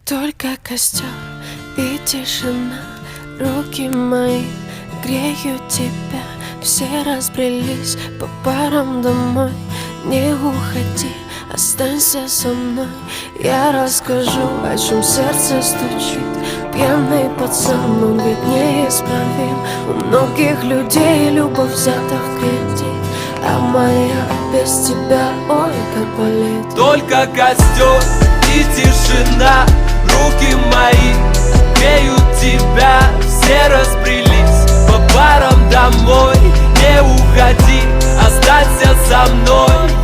Только костер и тишина, руки мои греют тебя. Все разбрелись по парам домой. Не уходи, останься со мной. Я расскажу, о чем сердце стучит. Пьяный пацан, он ведь неисправим. У многих людей любовь взята в кредит, а моя без тебя, ой, как болит. Только костер и тишина, руки мои греют тебя. Все разбрелись по парам домой. Не уходи, останься со мной.